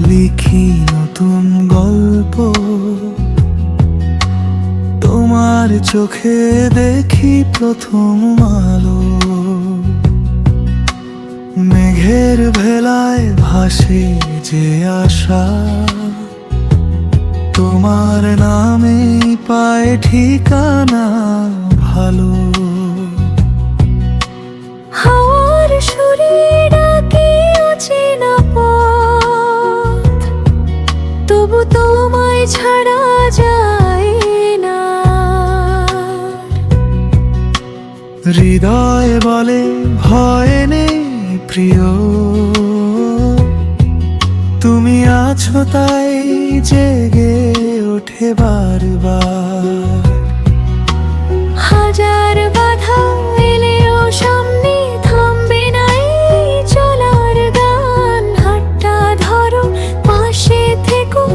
লিখি নতুন গল্প, তোমার চোখে দেখি প্রথম আলো। মেঘের ভেলায় ভাসে যে আশা, তোমার নামে পায় ঠিকানা ভালো। হাওয়ার সুরে ডাকি অচেনা পথ, তবু তোমায় ছাড়া যায় না। হৃদয় বলে ভয় নেই প্রিয়, তুমি আছো তাই জেগে ওঠে বারবার। হাজার বাধা এলেও সামনে থামবে না এই চলার গান। হাতটা ধরো, পাশে থেকো,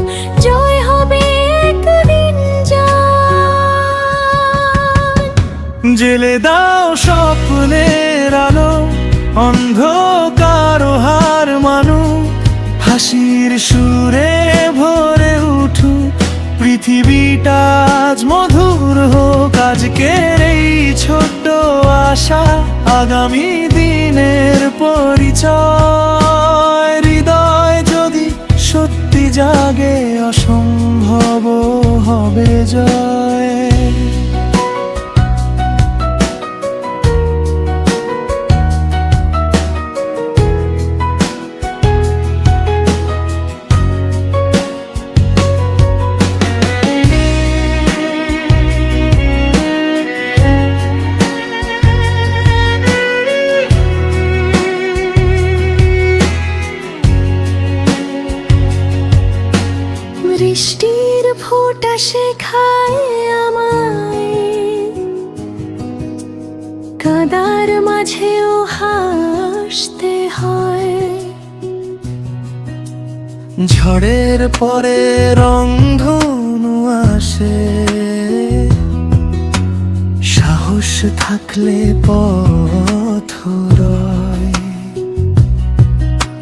জয় হবে একদিন জান। জেলে দাও স্বপ্নের আলো, অন্ধকার হার মানু, হাসির সুরে ভরে উঠু। পৃথিবীটা আজ মধুর হোক, আজকের এই ছোট্ট আশা আগামী দিনের পরিচয়। হৃদয় যদি সত্যি জাগে, অসম্ভব হবে জয়। বৃষ্টির ফোঁটা শেখায় আমায়, কাদার মাঝেও হাসতে হয়। ঝড়ের পরে রংধনু আসে, সাহস থাকলে পথ রয়।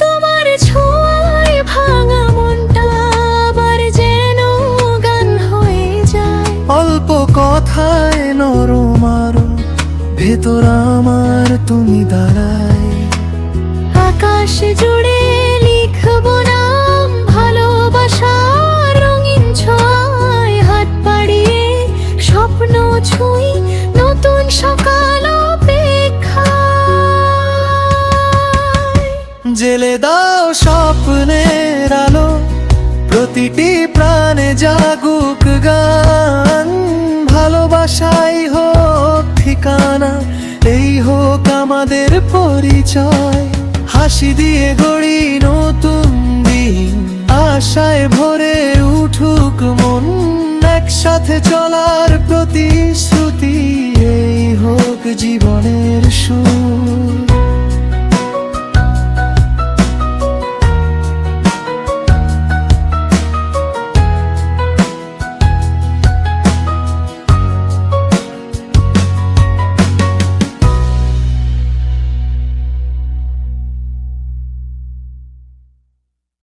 তোমার ছোঁয়ায় ভাঙা মনটা আবার যেন গান হয়ে যায়। অল্প কথায় নরম আরো, ভেতর আমার তুমি দাঁড়াই। আকাশ জুড়ে লিখবো নাম, ভালোবাসার রঙিন ছোঁয়ায়। হাত বাড়িয়ে স্বপ্ন ছুঁই, নতুন সকাল অপেক্ষায়। জেলে দাও স্বপ্নের আলো, প্রতিটি প্রাণে জাগুক গান। ভালোবাসাই হোক ঠিকানা, এই হোক আমাদের পরিচয়। হাসি দিয়ে গড়ি নতুন দিন, আশায় ভরে উঠুক মন। একসাথে চলার প্রতিশ্রুতি, এই হোক জীবনের সুর।